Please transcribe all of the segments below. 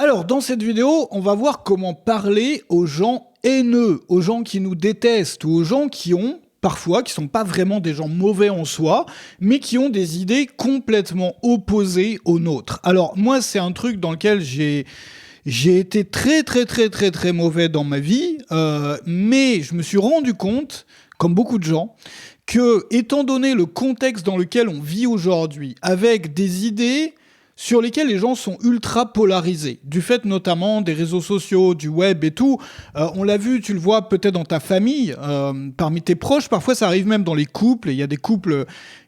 Alors, dans cette vidéo, on va voir comment parler aux gens haineux, aux gens qui nous détestent, ou aux gens qui ont, parfois, qui sont pas vraiment des gens mauvais en soi, mais qui ont des idées complètement opposées aux nôtres. Alors, moi, c'est un truc dans lequel j'ai été très mauvais dans ma vie, mais je me suis rendu compte, comme beaucoup de gens, que, étant donné le contexte dans lequel on vit aujourd'hui, avec des idées sur lesquels les gens sont ultra polarisés, du fait notamment des réseaux sociaux, du web et tout. On l'a vu, tu le vois peut-être dans ta famille, parmi tes proches, parfois ça arrive même dans les couples, il y a des couples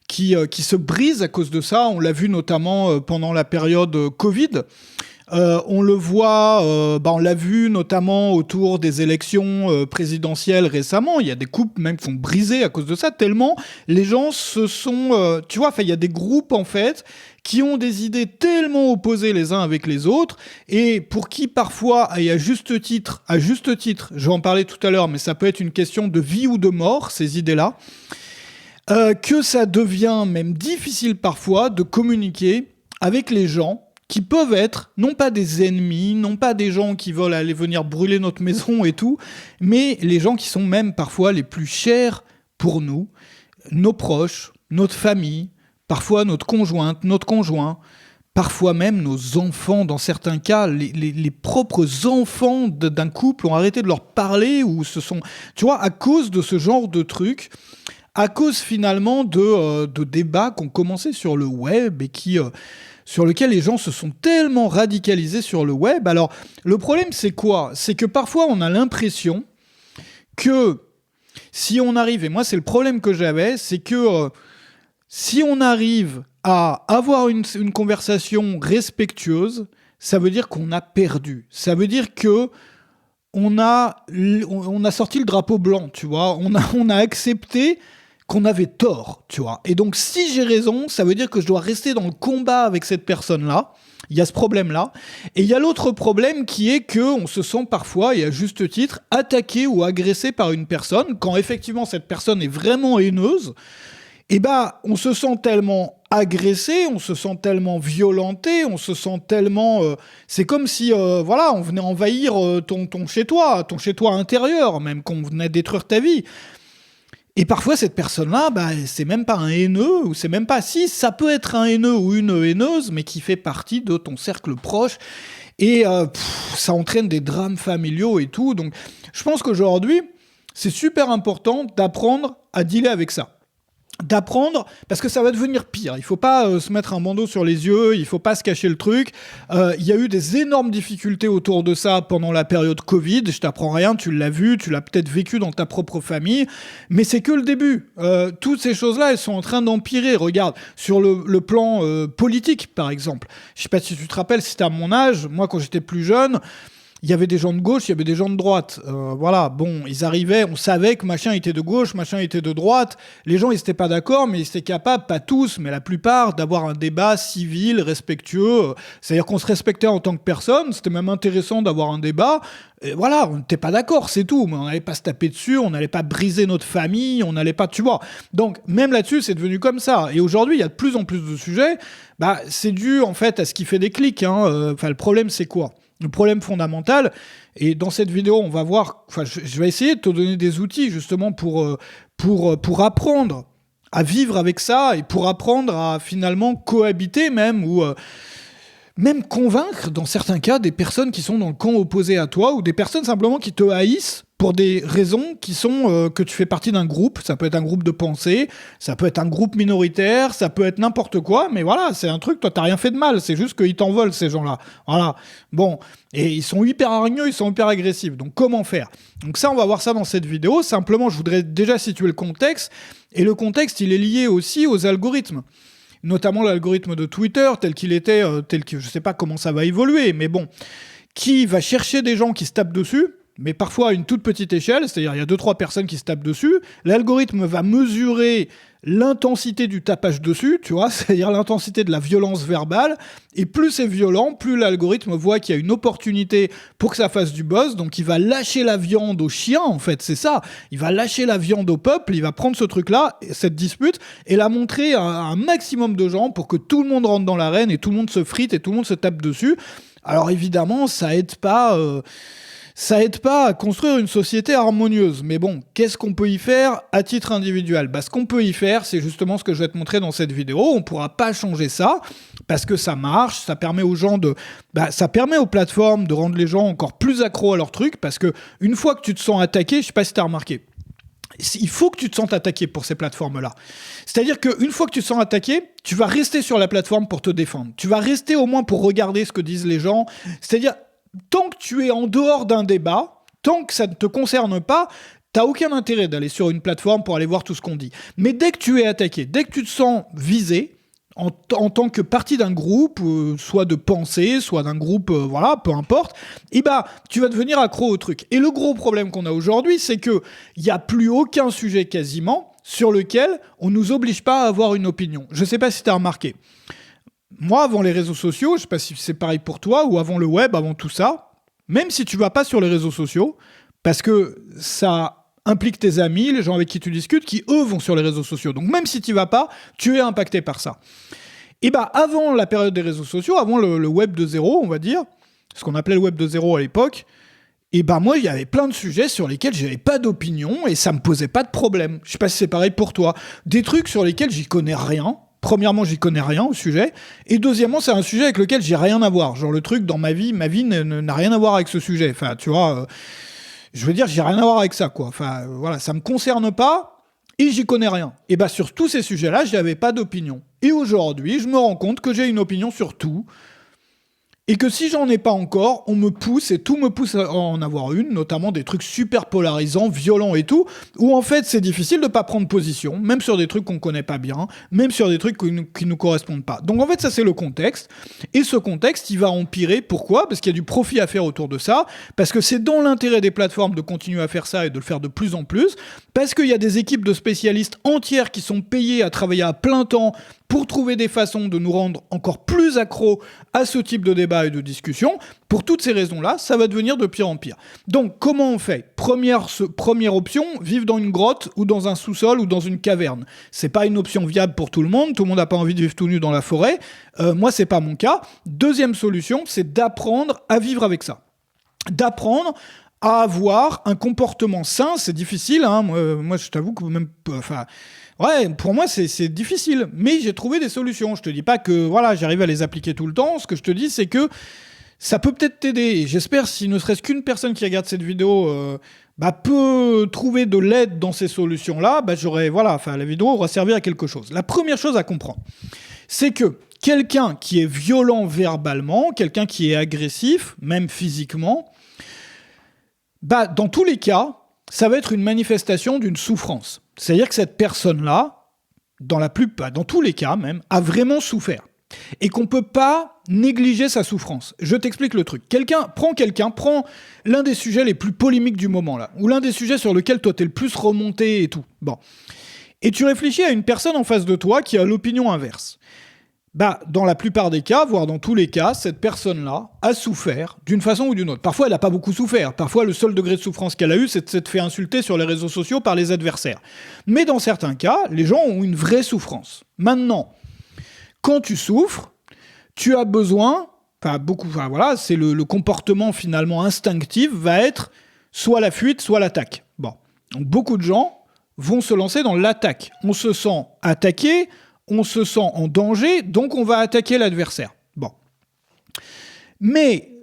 qui se brisent à cause de ça, on l'a vu notamment pendant la période Covid. On le voit, on l'a vu notamment autour des élections présidentielles récemment. Il y a des couples même qui sont brisés à cause de ça, tellement les gens se sont... tu vois, il y a des groupes en fait qui ont des idées tellement opposées les uns avec les autres et pour qui parfois, et à juste titre, je vais en parler tout à l'heure, mais ça peut être une question de vie ou de mort, ces idées-là, que ça devient même difficile parfois de communiquer avec les gens qui peuvent être, non pas des ennemis, non pas des gens qui veulent aller venir brûler notre maison et tout, mais les gens qui sont même parfois les plus chers pour nous, nos proches, notre famille, parfois notre conjointe, notre conjoint, parfois même nos enfants, dans certains cas, les propres enfants d'un couple ont arrêté de leur parler ou se sont... Tu vois, à cause de ce genre de trucs, à cause finalement de débats qui ont commencé sur le web et qui... sur lequel les gens se sont tellement radicalisés sur le web. Alors, le problème, c'est quoi ? C'est que parfois, on a l'impression que si on arrive, et moi, c'est le problème que j'avais, c'est que si on arrive à avoir une conversation respectueuse, ça veut dire qu'on a perdu. Ça veut dire que on a sorti le drapeau blanc, tu vois. On a accepté qu'on avait tort, tu vois. Et donc, si j'ai raison, ça veut dire que je dois rester dans le combat avec cette personne-là. Il y a ce problème-là. Et il y a l'autre problème qui est qu'on se sent parfois, et à juste titre, attaqué ou agressé par une personne, quand effectivement cette personne est vraiment haineuse. Et on se sent tellement agressé, on se sent tellement violenté, on se sent tellement... c'est comme si, on venait envahir ton chez-toi intérieur, même qu'on venait détruire ta vie. Et parfois, cette personne-là, c'est même pas un haineux, ou c'est même pas... Si, ça peut être un haineux ou une haineuse, mais qui fait partie de ton cercle proche. Et ça entraîne des drames familiaux et tout. Donc, je pense qu'aujourd'hui, c'est super important d'apprendre à dealer avec ça. D'apprendre, parce que ça va devenir pire. Il faut pas se mettre un bandeau sur les yeux, il faut pas se cacher le truc. Il y a eu des énormes difficultés autour de ça pendant la période Covid. Je t'apprends rien, tu l'as vu, tu l'as peut-être vécu dans ta propre famille, mais c'est que le début. Toutes ces choses-là, elles sont en train d'empirer. Regarde, sur le plan politique, par exemple. Je sais pas si tu te rappelles, si t'es à mon âge, moi quand j'étais plus jeune, il y avait des gens de gauche, il y avait des gens de droite. Ils arrivaient, on savait que machin était de gauche, machin était de droite. Les gens, ils n'étaient pas d'accord, mais ils étaient capables, pas tous, mais la plupart, d'avoir un débat civil, respectueux. C'est-à-dire qu'on se respectait en tant que personne. C'était même intéressant d'avoir un débat. Et on n'était pas d'accord, c'est tout. Mais on n'allait pas se taper dessus, on n'allait pas briser notre famille, on n'allait pas, tu vois. Donc, même là-dessus, c'est devenu comme ça. Et aujourd'hui, il y a de plus en plus de sujets. C'est dû, en fait, à ce qui fait des clics. Le problème, c'est quoi ? Le problème fondamental, et dans cette vidéo, on va voir, je vais essayer de te donner des outils justement pour apprendre à vivre avec ça et pour apprendre à finalement cohabiter même ou même convaincre dans certains cas des personnes qui sont dans le camp opposé à toi ou des personnes simplement qui te haïssent pour des raisons qui sont que tu fais partie d'un groupe. Ça peut être un groupe de pensée, ça peut être un groupe minoritaire, ça peut être n'importe quoi, mais voilà, c'est un truc, toi t'as rien fait de mal, c'est juste qu'ils t'en veulent ces gens-là. Voilà, bon, et ils sont hyper hargneux, ils sont hyper agressifs, donc comment faire ? Donc ça, on va voir ça dans cette vidéo. Simplement, je voudrais déjà situer le contexte, et le contexte, il est lié aussi aux algorithmes. Notamment l'algorithme de Twitter, tel qu'il était, je sais pas comment ça va évoluer, mais bon, qui va chercher des gens qui se tapent dessus, mais parfois à une toute petite échelle, c'est-à-dire il y a 2-3 personnes qui se tapent dessus, l'algorithme va mesurer l'intensité du tapage dessus, tu vois, c'est-à-dire l'intensité de la violence verbale, et plus c'est violent, plus l'algorithme voit qu'il y a une opportunité pour que ça fasse du buzz, donc il va lâcher la viande aux chiens, en fait, c'est ça, il va lâcher la viande au peuple, il va prendre ce truc-là, cette dispute, et la montrer à un maximum de gens pour que tout le monde rentre dans l'arène, et tout le monde se frite, et tout le monde se tape dessus. Alors évidemment, ça aide pas à construire une société harmonieuse. Mais bon, qu'est-ce qu'on peut y faire à titre individuel ? Ce qu'on peut y faire, c'est justement ce que je vais te montrer dans cette vidéo. On ne pourra pas changer ça parce que ça marche, ça permet aux gens ça permet aux plateformes de rendre les gens encore plus accros à leur truc, parce que une fois que tu te sens attaqué, je sais pas si tu as remarqué, il faut que tu te sentes attaqué pour ces plateformes-là. C'est-à-dire qu'une fois que tu te sens attaqué, tu vas rester sur la plateforme pour te défendre. Tu vas rester au moins pour regarder ce que disent les gens. C'est-à-dire, tant que tu es en dehors d'un débat, tant que ça ne te concerne pas, t'as aucun intérêt d'aller sur une plateforme pour aller voir tout ce qu'on dit. Mais dès que tu es attaqué, dès que tu te sens visé, en tant que partie d'un groupe, soit de pensée, soit d'un groupe, peu importe, tu vas devenir accro au truc. Et le gros problème qu'on a aujourd'hui, c'est qu'il n'y a plus aucun sujet quasiment sur lequel on ne nous oblige pas à avoir une opinion. Je ne sais pas si tu as remarqué. Moi, avant les réseaux sociaux, je ne sais pas si c'est pareil pour toi, ou avant le web, avant tout ça, même si tu ne vas pas sur les réseaux sociaux, parce que ça implique tes amis, les gens avec qui tu discutes, qui eux vont sur les réseaux sociaux. Donc même si tu n'y vas pas, tu es impacté par ça. Et avant la période des réseaux sociaux, avant le web de zéro, on va dire, ce qu'on appelait le web de zéro à l'époque, moi, il y avait plein de sujets sur lesquels j'avais pas d'opinion et ça me posait pas de problème. Je sais pas si c'est pareil pour toi. Des trucs sur lesquels j'y connais rien. Premièrement, j'y connais rien au sujet. Et deuxièmement, c'est un sujet avec lequel j'ai rien à voir. Genre le truc dans ma vie n'a rien à voir avec ce sujet. Enfin, tu vois... je veux dire, j'ai rien à voir avec ça, quoi. Enfin, voilà, ça me concerne pas et j'y connais rien. Et sur tous ces sujets-là, j'avais pas d'opinion. Et aujourd'hui, je me rends compte que j'ai une opinion sur tout. Et que si j'en ai pas encore, on me pousse, et tout me pousse à en avoir une, notamment des trucs super polarisants, violents et tout, où en fait c'est difficile de pas prendre position, même sur des trucs qu'on connaît pas bien, même sur des trucs qui nous correspondent pas. Donc en fait ça c'est le contexte, et ce contexte il va empirer. Pourquoi ? Parce qu'il y a du profit à faire autour de ça, parce que c'est dans l'intérêt des plateformes de continuer à faire ça et de le faire de plus en plus, parce qu'il y a des équipes de spécialistes entières qui sont payées à travailler à plein temps pour trouver des façons de nous rendre encore plus accros à ce type de débat et de discussion. Pour toutes ces raisons-là, ça va devenir de pire en pire. Donc, comment on fait ? Première option, vivre dans une grotte ou dans un sous-sol ou dans une caverne. C'est pas une option viable pour tout le monde n'a pas envie de vivre tout nu dans la forêt. Moi, c'est pas mon cas. Deuxième solution, c'est d'apprendre à vivre avec ça. D'apprendre à avoir un comportement sain. C'est difficile, hein. Moi, je t'avoue que même... pour moi, c'est difficile, mais j'ai trouvé des solutions. Je te dis pas que j'arrive à les appliquer tout le temps. Ce que je te dis, c'est que ça peut peut-être t'aider. Et j'espère, si ne serait-ce qu'une personne qui regarde cette vidéo peut trouver de l'aide dans ces solutions-là, la vidéo aura servi à quelque chose. La première chose à comprendre, c'est que quelqu'un qui est violent verbalement, quelqu'un qui est agressif, même physiquement, dans tous les cas, ça va être une manifestation d'une souffrance. C'est-à-dire que cette personne-là, dans tous les cas même, a vraiment souffert. Et qu'on ne peut pas négliger sa souffrance. Je t'explique le truc. Prends l'un des sujets les plus polémiques du moment, là, ou l'un des sujets sur lequel toi t'es le plus remonté et tout. Bon. Et tu réfléchis à une personne en face de toi qui a l'opinion inverse. Dans la plupart des cas, voire dans tous les cas, cette personne-là a souffert d'une façon ou d'une autre. Parfois, elle n'a pas beaucoup souffert. Parfois, le seul degré de souffrance qu'elle a eu, c'est de s'être fait insulter sur les réseaux sociaux par les adversaires. Mais dans certains cas, les gens ont une vraie souffrance. Maintenant, quand tu souffres, tu as besoin... c'est le comportement finalement instinctif va être soit la fuite, soit l'attaque. Bon. Donc, beaucoup de gens vont se lancer dans l'attaque. On se sent attaqué... on se sent en danger, donc on va attaquer l'adversaire. Bon. Mais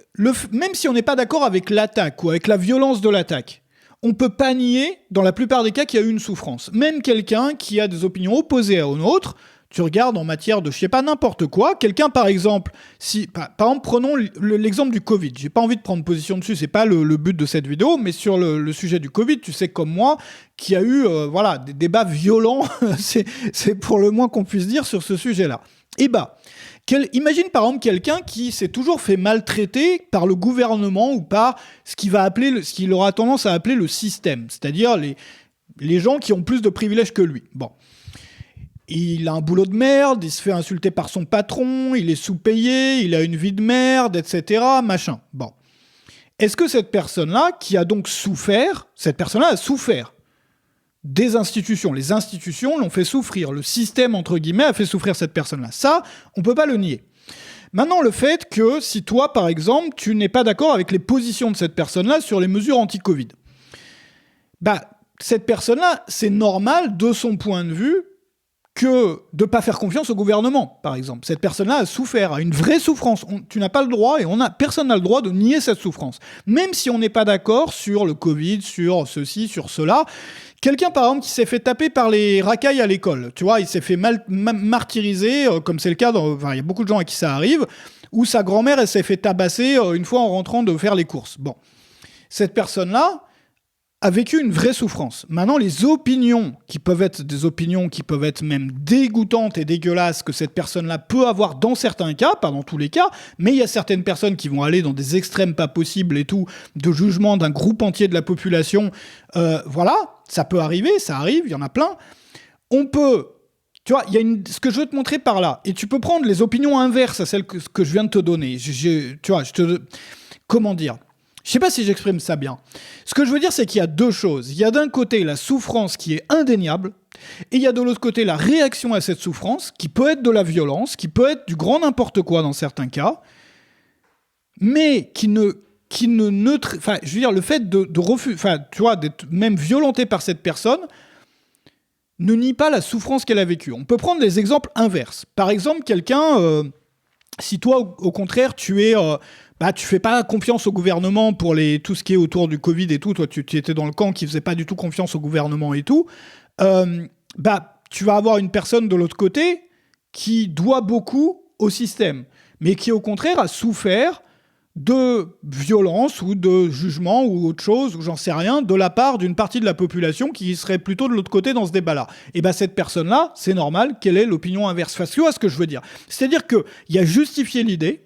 même si on n'est pas d'accord avec l'attaque ou avec la violence de l'attaque, on ne peut pas nier, dans la plupart des cas, qu'il y a eu une souffrance. Même quelqu'un qui a des opinions opposées aux nôtres, tu regardes en matière de, n'importe quoi, quelqu'un par exemple, prenons l'exemple du Covid. J'ai pas envie de prendre position dessus, c'est pas le but de cette vidéo, mais sur le sujet du Covid, tu sais comme moi, qu'il y a eu des débats violents, c'est pour le moins qu'on puisse dire sur ce sujet-là. Imagine par exemple quelqu'un qui s'est toujours fait maltraiter par le gouvernement ou par ce qu'il aura tendance à appeler le système, c'est-à-dire les gens qui ont plus de privilèges que lui. Bon. Il a un boulot de merde, il se fait insulter par son patron, il est sous-payé, il a une vie de merde, etc. Machin. Bon. Est-ce que cette personne-là, qui a donc souffert, cette personne-là a souffert des institutions. Les institutions l'ont fait souffrir. Le système, entre guillemets, a fait souffrir cette personne-là. Ça, on peut pas le nier. Maintenant, le fait que si toi, par exemple, tu n'es pas d'accord avec les positions de cette personne-là sur les mesures anti-Covid, cette personne-là, c'est normal de son point de vue que de ne pas faire confiance au gouvernement, par exemple. Cette personne-là a souffert, a une vraie souffrance. Tu n'as pas le droit, et personne n'a le droit de nier cette souffrance. Même si on n'est pas d'accord sur le Covid, sur ceci, sur cela. Quelqu'un, par exemple, qui s'est fait taper par les racailles à l'école, tu vois, il s'est fait martyriser, comme c'est le cas, il y a beaucoup de gens à qui ça arrive, où sa grand-mère, elle s'est fait tabasser une fois en rentrant de faire les courses. Bon. Cette personne-là a vécu une vraie souffrance. Maintenant, les opinions, qui peuvent être des opinions qui peuvent être même dégoûtantes et dégueulasses, que cette personne-là peut avoir dans certains cas, pas dans tous les cas, mais il y a certaines personnes qui vont aller dans des extrêmes pas possibles et tout, de jugement d'un groupe entier de la population. Voilà, ça peut arriver, ça arrive, il y en a plein. On peut... Tu vois, il y a ce que je veux te montrer par là, et tu peux prendre les opinions inverses à celles que je viens de te donner. Comment dire ? Je sais pas si j'exprime ça bien. Ce que je veux dire, c'est qu'il y a deux choses. Il y a d'un côté la souffrance qui est indéniable, et il y a de l'autre côté la réaction à cette souffrance, qui peut être de la violence, qui peut être du grand n'importe quoi dans certains cas, mais je veux dire, le fait de refuser, tu vois, d'être même violenté par cette personne, ne nie pas la souffrance qu'elle a vécue. On peut prendre des exemples inverses. Par exemple, quelqu'un, si toi, au contraire, tu fais pas confiance au gouvernement pour tout ce qui est autour du Covid et tout. Toi, tu étais dans le camp qui faisait pas du tout confiance au gouvernement et tout. Tu vas avoir une personne de l'autre côté qui doit beaucoup au système, mais qui, au contraire, a souffert de violence ou de jugement ou autre chose, ou j'en sais rien, de la part d'une partie de la population qui serait plutôt de l'autre côté dans ce débat-là. Et cette personne-là, c'est normal qu'elle ait l'opinion inverse. Tu vois ce que je veux dire ? C'est-à-dire qu'il y a justifier l'idée,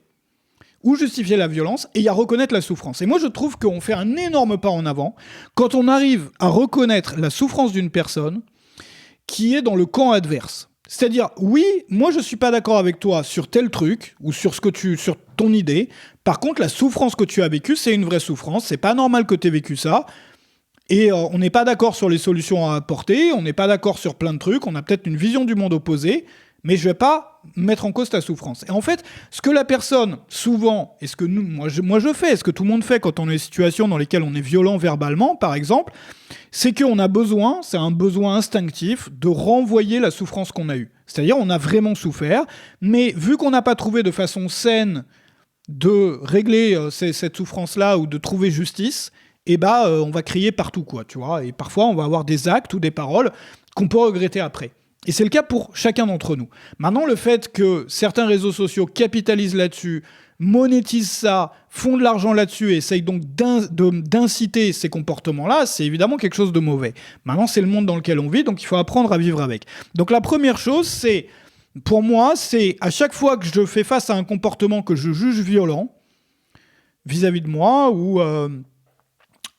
ou justifier la violence, et il y a reconnaître la souffrance. Et moi, je trouve qu'on fait un énorme pas en avant quand on arrive à reconnaître la souffrance d'une personne qui est dans le camp adverse. C'est-à-dire, oui, moi, je suis pas d'accord avec toi sur tel truc, ou sur sur ton idée. Par contre, la souffrance que tu as vécue, c'est une vraie souffrance. C'est pas normal que tu aies vécu ça. Et on n'est pas d'accord sur les solutions à apporter, on n'est pas d'accord sur plein de trucs, on a peut-être une vision du monde opposée, mais je vais pas mettre en cause ta souffrance. Et en fait, ce que la personne, souvent, et ce que moi je fais, ce que tout le monde fait quand on est dans des situations dans lesquelles on est violent verbalement, par exemple, c'est qu'on a besoin, c'est un besoin instinctif, de renvoyer la souffrance qu'on a eue. C'est-à-dire, on a vraiment souffert, mais vu qu'on n'a pas trouvé de façon saine de régler cette souffrance-là ou de trouver justice, on va crier partout, quoi, tu vois. Et parfois, on va avoir des actes ou des paroles qu'on peut regretter après. Et c'est le cas pour chacun d'entre nous. Maintenant, le fait que certains réseaux sociaux capitalisent là-dessus, monétisent ça, font de l'argent là-dessus et essayent donc d'inciter ces comportements-là, c'est évidemment quelque chose de mauvais. Maintenant, c'est le monde dans lequel on vit, donc il faut apprendre à vivre avec. Donc la première chose, pour moi, c'est à chaque fois que je fais face à un comportement que je juge violent vis-à-vis de moi ou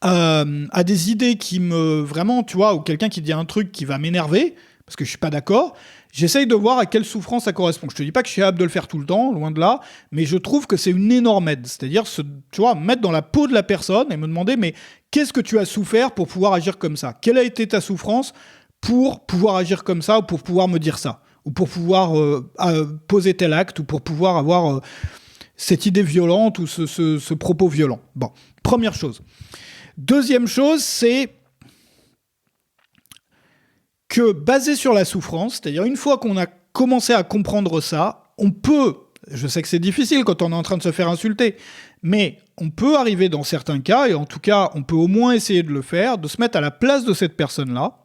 à des idées qui vraiment, tu vois, ou quelqu'un qui dit un truc qui va m'énerver, parce que je suis pas d'accord, j'essaye de voir à quelle souffrance ça correspond. Je te dis pas que je suis capable de le faire tout le temps, loin de là, mais je trouve que c'est une énorme aide. C'est-à-dire, tu vois, me mettre dans la peau de la personne et me demander, mais qu'est-ce que tu as souffert pour pouvoir agir comme ça ? Quelle a été ta souffrance pour pouvoir agir comme ça ou pour pouvoir me dire ça ? Ou pour pouvoir poser tel acte ou pour pouvoir avoir cette idée violente ou ce propos violent. Bon, première chose. Deuxième chose, c'est que basé sur la souffrance, c'est-à-dire une fois qu'on a commencé à comprendre ça, on peut, je sais que c'est difficile quand on est en train de se faire insulter, mais on peut arriver dans certains cas, et en tout cas, on peut au moins essayer de le faire, de se mettre à la place de cette personne-là,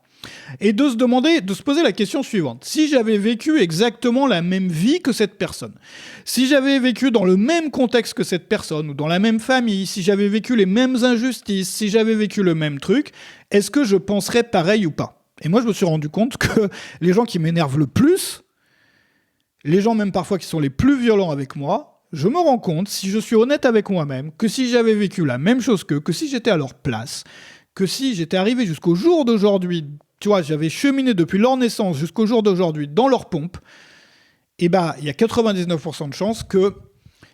et de se poser la question suivante. Si j'avais vécu exactement la même vie que cette personne, si j'avais vécu dans le même contexte que cette personne, ou dans la même famille, si j'avais vécu les mêmes injustices, si j'avais vécu le même truc, est-ce que je penserais pareil ou pas ? Et moi, je me suis rendu compte que les gens qui m'énervent le plus, les gens même parfois qui sont les plus violents avec moi, je me rends compte, si je suis honnête avec moi-même, que si j'avais vécu la même chose que si j'étais à leur place, que si j'étais arrivé jusqu'au jour d'aujourd'hui, tu vois, j'avais cheminé depuis leur naissance jusqu'au jour d'aujourd'hui dans leur pompe, il y a 99% de chances que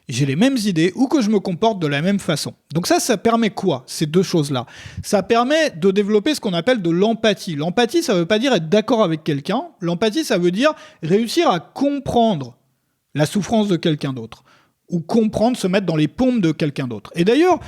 j'ai les mêmes idées ou que je me comporte de la même façon. Donc ça permet quoi, ces deux choses-là ? Ça permet de développer ce qu'on appelle de l'empathie. L'empathie, ça ne veut pas dire être d'accord avec quelqu'un. L'empathie, ça veut dire réussir à comprendre la souffrance de quelqu'un d'autre. ou comprendre, se mettre dans les paumes de quelqu'un d'autre. Et d'ailleurs,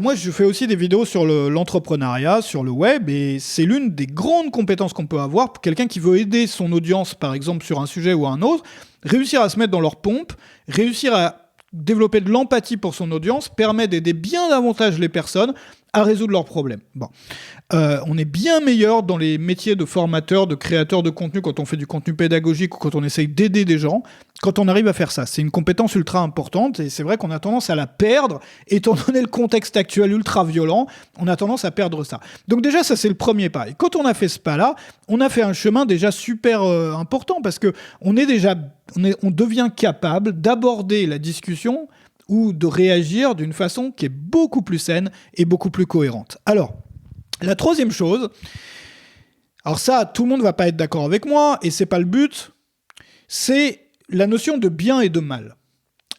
moi, je fais aussi des vidéos sur l'entrepreneuriat, sur le web, et c'est l'une des grandes compétences qu'on peut avoir pour quelqu'un qui veut aider son audience, par exemple, sur un sujet ou un autre, réussir à se mettre dans leur pompe, réussir à développer de l'empathie pour son audience, permet d'aider bien davantage les personnes à résoudre leurs problèmes. On est bien meilleur dans les métiers de formateur, de créateur de contenu, quand on fait du contenu pédagogique ou quand on essaye d'aider des gens, quand on arrive à faire ça. C'est une compétence ultra importante et c'est vrai qu'on a tendance à la perdre, étant donné le contexte actuel ultra violent, on a tendance à perdre ça. Donc déjà, ça c'est le premier pas. Et quand on a fait ce pas-là, on a fait un chemin déjà super important parce que on devient capable d'aborder la discussion ou de réagir d'une façon qui est beaucoup plus saine et beaucoup plus cohérente. Alors, la troisième chose, alors ça, tout le monde ne va pas être d'accord avec moi, et c'est pas le but, c'est la notion de bien et de mal.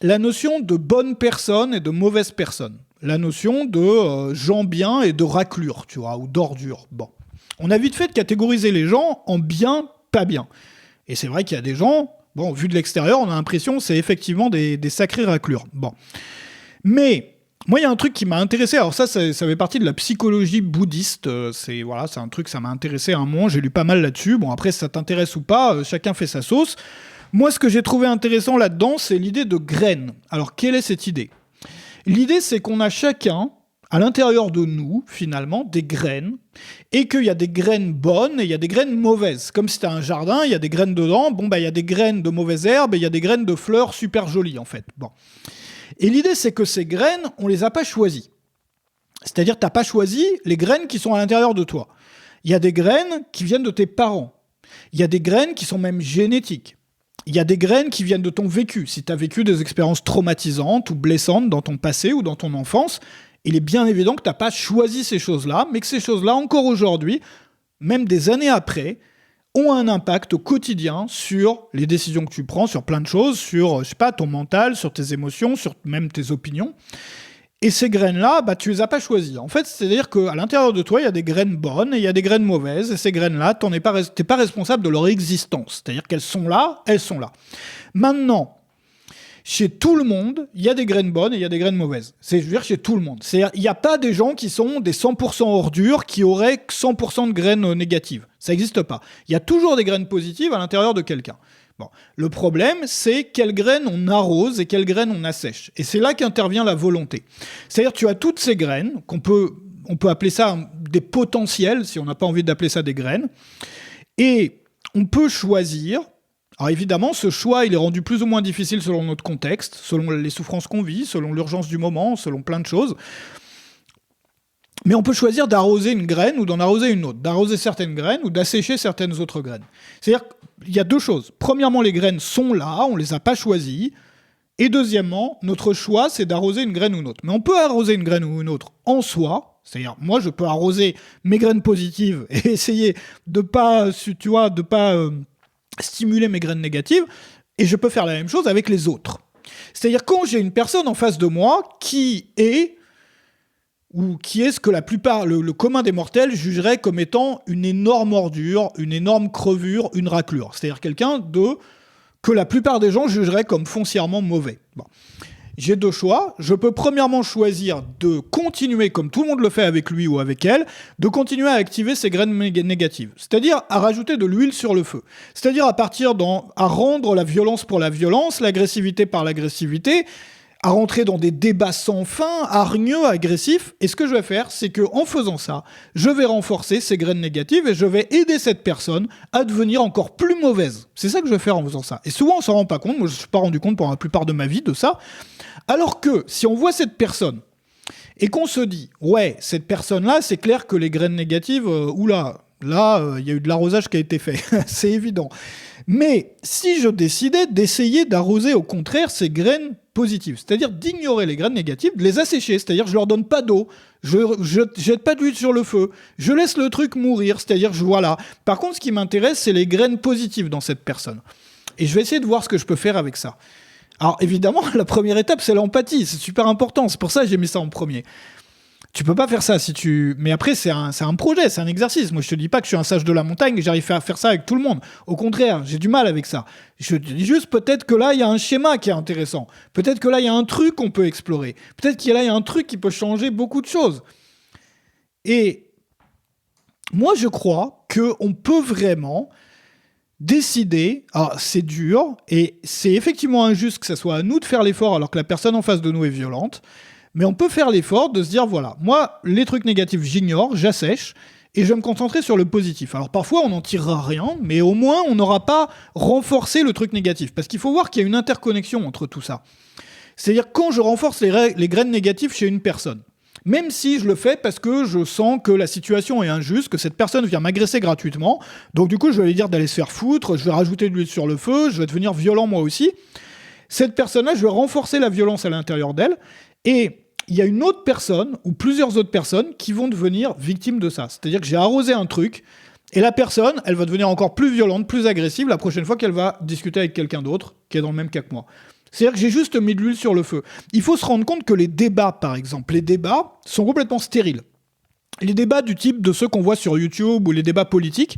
La notion de bonne personne et de mauvaise personne. La notion de gens bien et de raclure, tu vois, ou d'ordure. Bon. On a vite fait de catégoriser les gens en bien, pas bien. Et c'est vrai qu'il y a des gens... Bon, vu de l'extérieur, on a l'impression que c'est effectivement des sacrées raclures. Bon. Mais, moi, il y a un truc qui m'a intéressé. Alors ça fait partie de la psychologie bouddhiste. C'est un truc, ça m'a intéressé à un moment. J'ai lu pas mal là-dessus. Bon, après, ça t'intéresse ou pas, chacun fait sa sauce. Moi, ce que j'ai trouvé intéressant là-dedans, c'est l'idée de graine. Alors, quelle est cette idée ? L'idée, c'est qu'on a chacun, à l'intérieur de nous, finalement, des graines, et qu'il y a des graines bonnes et il y a des graines mauvaises. Comme si tu as un jardin, il y a des graines dedans, il y a des graines de mauvaises herbes et il y a des graines de fleurs super jolies, en fait. Bon. Et l'idée, c'est que ces graines, on les a pas choisies. C'est-à-dire, tu n'as pas choisi les graines qui sont à l'intérieur de toi. Il y a des graines qui viennent de tes parents. Il y a des graines qui sont même génétiques. Il y a des graines qui viennent de ton vécu. Si tu as vécu des expériences traumatisantes ou blessantes dans ton passé ou dans ton enfance, il est bien évident que tu n'as pas choisi ces choses-là, mais que ces choses-là, encore aujourd'hui, même des années après, ont un impact au quotidien sur les décisions que tu prends, sur plein de choses, sur, ton mental, sur tes émotions, sur même tes opinions. Et ces graines-là, tu les as pas choisies. En fait, c'est-à-dire qu'à l'intérieur de toi, il y a des graines bonnes et il y a des graines mauvaises. Et ces graines-là, t'es pas responsable de leur existence. C'est-à-dire qu'elles sont là, elles sont là. Maintenant, chez tout le monde, il y a des graines bonnes et il y a des graines mauvaises. Chez tout le monde. C'est-à-dire, il n'y a pas des gens qui sont des 100% ordures qui auraient 100% de graines négatives. Ça n'existe pas. Il y a toujours des graines positives à l'intérieur de quelqu'un. Bon. Le problème, c'est quelles graines on arrose et quelles graines on assèche. Et c'est là qu'intervient la volonté. C'est-à-dire, tu as toutes ces graines, on peut appeler ça des potentiels, si on n'a pas envie d'appeler ça des graines. Et on peut choisir. Alors évidemment, ce choix, il est rendu plus ou moins difficile selon notre contexte, selon les souffrances qu'on vit, selon l'urgence du moment, selon plein de choses. Mais on peut choisir d'arroser une graine ou d'en arroser une autre, d'arroser certaines graines ou d'assécher certaines autres graines. C'est-à-dire qu'il y a deux choses. Premièrement, les graines sont là, on ne les a pas choisies. Et deuxièmement, notre choix, c'est d'arroser une graine ou une autre. Mais on peut arroser une graine ou une autre en soi. C'est-à-dire, moi, je peux arroser mes graines positives et essayer de pas stimuler mes graines négatives, et je peux faire la même chose avec les autres. C'est-à-dire quand j'ai une personne en face de moi qui est ce que la plupart, le commun des mortels jugerait comme étant une énorme ordure, une énorme crevure, une raclure. C'est-à-dire quelqu'un que la plupart des gens jugeraient comme foncièrement mauvais. Bon. J'ai deux choix. Je peux premièrement choisir de continuer, comme tout le monde le fait avec lui ou avec elle, de continuer à activer ces graines négatives. C'est-à-dire à rajouter de l'huile sur le feu. C'est-à-dire à rendre la violence pour la violence, l'agressivité par l'agressivité, à rentrer dans des débats sans fin, hargneux, agressifs. Et ce que je vais faire, c'est qu'en faisant ça, je vais renforcer ces graines négatives et je vais aider cette personne à devenir encore plus mauvaise. C'est ça que je vais faire en faisant ça. Et souvent, on s'en rend pas compte. Moi, je ne me suis pas rendu compte pendant la plupart de ma vie de ça. Alors que, si on voit cette personne et qu'on se dit, ouais, cette personne-là, c'est clair que les graines négatives, là, il y a eu de l'arrosage qui a été fait. C'est évident. Mais si je décidais d'essayer d'arroser au contraire ces graines positives, c'est-à-dire d'ignorer les graines négatives, de les assécher, c'est-à-dire je leur donne pas d'eau, je jette pas d'huile sur le feu, je laisse le truc mourir, c'est-à-dire voilà. Par contre, ce qui m'intéresse, c'est les graines positives dans cette personne. Et je vais essayer de voir ce que je peux faire avec ça. Alors évidemment, la première étape, c'est l'empathie, c'est super important, c'est pour ça que j'ai mis ça en premier. Tu peux pas faire ça si tu... Mais après, c'est un projet, c'est un exercice. Moi, je te dis pas que je suis un sage de la montagne et que j'arrive à faire ça avec tout le monde. Au contraire, j'ai du mal avec ça. Je te dis juste, peut-être que là, il y a un schéma qui est intéressant. Peut-être que là, il y a un truc qu'on peut explorer. Peut-être qu'il y a un truc qui peut changer beaucoup de choses. Et moi, je crois qu'on peut vraiment décider, alors c'est dur, et c'est effectivement injuste que ce soit à nous de faire l'effort alors que la personne en face de nous est violente, mais on peut faire l'effort de se dire, voilà, moi, les trucs négatifs, j'ignore, j'assèche, et je vais me concentrer sur le positif. Alors parfois, on n'en tirera rien, mais au moins, on n'aura pas renforcé le truc négatif. Parce qu'il faut voir qu'il y a une interconnexion entre tout ça. C'est-à-dire, quand je renforce les graines négatives chez une personne, même si je le fais parce que je sens que la situation est injuste, que cette personne vient m'agresser gratuitement, donc du coup, je vais lui dire d'aller se faire foutre, je vais rajouter de l'huile sur le feu, je vais devenir violent moi aussi. Cette personne-là, je vais renforcer la violence à l'intérieur d'elle, et il y a une autre personne, ou plusieurs autres personnes, qui vont devenir victimes de ça. C'est-à-dire que j'ai arrosé un truc, et la personne, elle va devenir encore plus violente, plus agressive la prochaine fois qu'elle va discuter avec quelqu'un d'autre, qui est dans le même cas que moi. C'est-à-dire que j'ai juste mis de l'huile sur le feu. Il faut se rendre compte que les débats, par exemple, les débats sont complètement stériles. Les débats du type de ceux qu'on voit sur YouTube ou les débats politiques,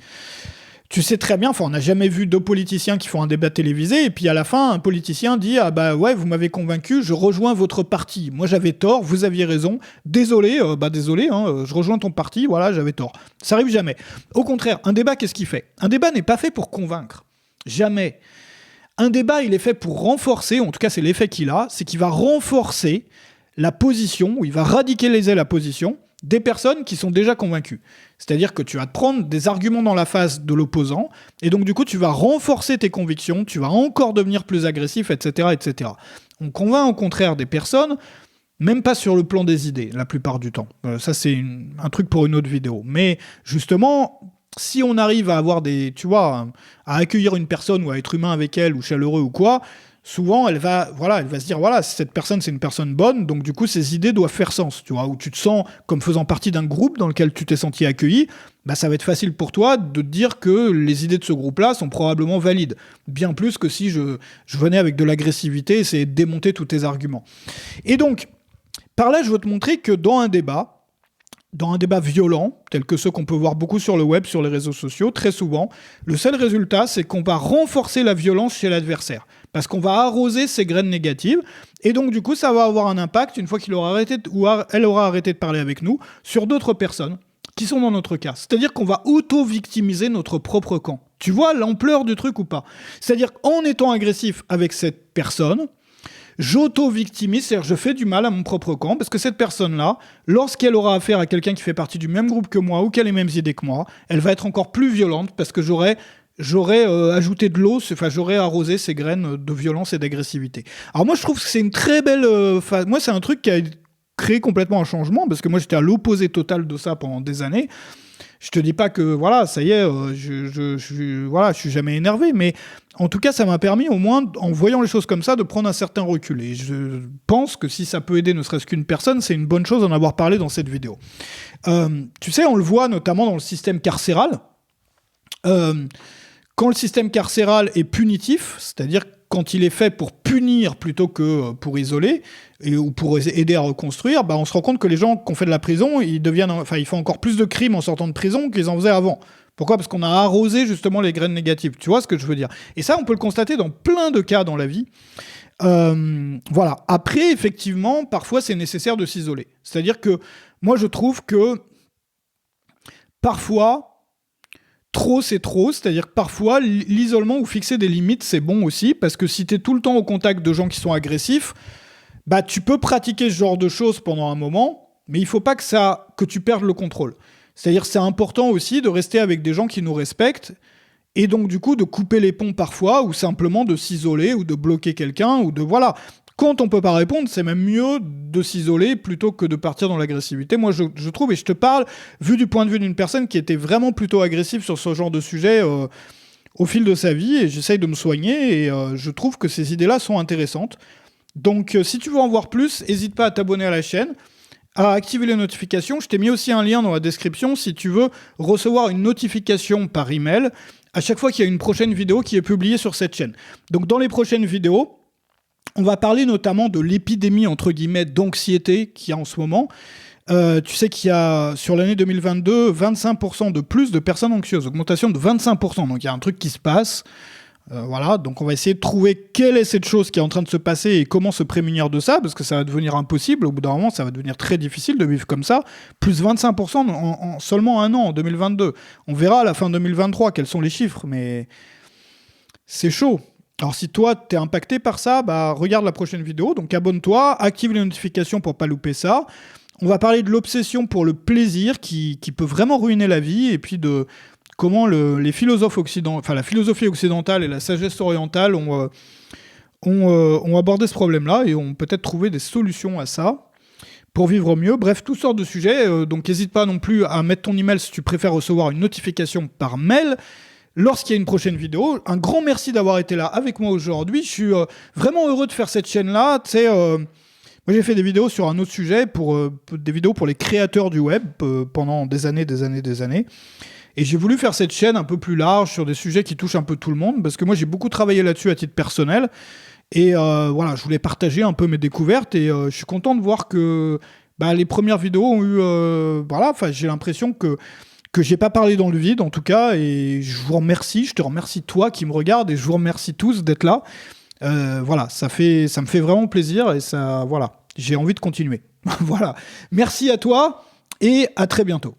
tu sais très bien, enfin on n'a jamais vu deux politiciens qui font un débat télévisé et puis à la fin un politicien dit ah bah ouais vous m'avez convaincu, je rejoins votre parti, moi j'avais tort, vous aviez raison, désolé, désolé, je rejoins ton parti, voilà j'avais tort. Ça arrive jamais. Au contraire, un débat qu'est-ce qu'il fait ? Un débat n'est pas fait pour convaincre, jamais. Un débat il est fait pour renforcer, en tout cas c'est l'effet qu'il a, c'est qu'il va renforcer la position, ou il va radicaliser la position des personnes qui sont déjà convaincues. C'est-à-dire que tu vas te prendre des arguments dans la face de l'opposant, et donc du coup tu vas renforcer tes convictions, tu vas encore devenir plus agressif, etc. etc. On convainc au contraire des personnes, même pas sur le plan des idées, la plupart du temps. Ça c'est un truc pour une autre vidéo. Mais justement, si on arrive à avoir à accueillir une personne ou à être humain avec elle, ou chaleureux ou quoi, souvent, elle va se dire, voilà, cette personne, c'est une personne bonne, donc du coup, ses idées doivent faire sens, tu vois, où tu te sens comme faisant partie d'un groupe dans lequel tu t'es senti accueilli, bah, ça va être facile pour toi de te dire que les idées de ce groupe-là sont probablement valides, bien plus que si je venais avec de l'agressivité et essayer de démonter tous tes arguments. Et donc, par là, je veux te montrer que dans un débat violent, tel que ceux qu'on peut voir beaucoup sur le web, sur les réseaux sociaux, très souvent, le seul résultat, c'est qu'on va renforcer la violence chez l'adversaire. Parce qu'on va arroser ces graines négatives, et donc du coup, ça va avoir un impact, une fois qu'il aura arrêté, elle aura arrêté de parler avec nous, sur d'autres personnes qui sont dans notre cas. C'est-à-dire qu'on va auto-victimiser notre propre camp. Tu vois l'ampleur du truc ou pas ? C'est-à-dire qu'en étant agressif avec cette personne, j'auto-victimise, c'est-à-dire je fais du mal à mon propre camp, parce que cette personne-là, lorsqu'elle aura affaire à quelqu'un qui fait partie du même groupe que moi ou qui a les mêmes idées que moi, elle va être encore plus violente parce que j'aurais ajouté de l'eau, j'aurais arrosé ces graines de violence et d'agressivité. Alors moi je trouve que c'est une très belle... moi c'est un truc qui a créé complètement un changement, parce que moi j'étais à l'opposé total de ça pendant des années. Je te dis pas que voilà, ça y est, je suis jamais énervé, mais en tout cas, ça m'a permis au moins, en voyant les choses comme ça, de prendre un certain recul. Et je pense que si ça peut aider ne serait-ce qu'une personne, c'est une bonne chose d'en avoir parlé dans cette vidéo. Tu sais, on le voit notamment dans le système carcéral. Quand le système carcéral est punitif, c'est-à-dire quand il est fait pour punir plutôt que pour isoler ou pour aider à reconstruire, bah on se rend compte que les gens qui ont fait de la prison, ils font encore plus de crimes en sortant de prison qu'ils en faisaient avant. Pourquoi ? Parce qu'on a arrosé justement les graines négatives. Tu vois ce que je veux dire ? Et ça, on peut le constater dans plein de cas dans la vie. Voilà. Après, effectivement, parfois, c'est nécessaire de s'isoler. C'est-à-dire que moi, je trouve que parfois... Trop, c'est trop, c'est-à-dire que parfois, l'isolement ou fixer des limites, c'est bon aussi, parce que si tu es tout le temps au contact de gens qui sont agressifs, bah tu peux pratiquer ce genre de choses pendant un moment, mais il faut pas que tu perdes le contrôle. C'est-à-dire que c'est important aussi de rester avec des gens qui nous respectent, et donc du coup de couper les ponts parfois, ou simplement de s'isoler, ou de bloquer quelqu'un, ou de... Voilà. Quand on peut pas répondre, c'est même mieux de s'isoler plutôt que de partir dans l'agressivité. Moi, je trouve, et je te parle, vu du point de vue d'une personne qui était vraiment plutôt agressive sur ce genre de sujet au fil de sa vie, et j'essaye de me soigner, et je trouve que ces idées-là sont intéressantes. Donc, si tu veux en voir plus, n'hésite pas à t'abonner à la chaîne, à activer les notifications. Je t'ai mis aussi un lien dans la description si tu veux recevoir une notification par email à chaque fois qu'il y a une prochaine vidéo qui est publiée sur cette chaîne. Donc, dans les prochaines vidéos, on va parler notamment de l'épidémie, entre guillemets, d'anxiété qu'il y a en ce moment. Tu sais qu'il y a, sur l'année 2022, 25% de plus de personnes anxieuses, augmentation de 25%. Donc il y a un truc qui se passe. Voilà, donc on va essayer de trouver quelle est cette chose qui est en train de se passer et comment se prémunir de ça, parce que ça va devenir impossible. Au bout d'un moment, ça va devenir très difficile de vivre comme ça. Plus 25% en seulement un an, en 2022. On verra à la fin 2023 quels sont les chiffres, mais c'est chaud. Alors si toi, t'es impacté par ça, bah regarde la prochaine vidéo, donc abonne-toi, active les notifications pour pas louper ça. On va parler de l'obsession pour le plaisir qui peut vraiment ruiner la vie, et puis de comment les philosophes occidentaux, enfin la philosophie occidentale et la sagesse orientale ont abordé ce problème-là et ont peut-être trouvé des solutions à ça pour vivre mieux. Bref, toutes sortes de sujets. Donc n'hésite pas non plus à mettre ton email si tu préfères recevoir une notification par mail lorsqu'il y a une prochaine vidéo. Un grand merci d'avoir été là avec moi aujourd'hui. Je suis vraiment heureux de faire cette chaîne-là. Tu sais, moi j'ai fait des vidéos sur un autre sujet, des vidéos pour les créateurs du web pendant des années. Et j'ai voulu faire cette chaîne un peu plus large sur des sujets qui touchent un peu tout le monde, parce que moi j'ai beaucoup travaillé là-dessus à titre personnel. Et voilà, je voulais partager un peu mes découvertes, et je suis content de voir que les premières vidéos ont eu... voilà, j'ai l'impression que j'ai pas parlé dans le vide, en tout cas, et je vous remercie, je te remercie toi qui me regarde, et je vous remercie tous d'être là. Voilà, ça me fait vraiment plaisir, et ça, voilà, j'ai envie de continuer. Voilà, merci à toi, et à très bientôt.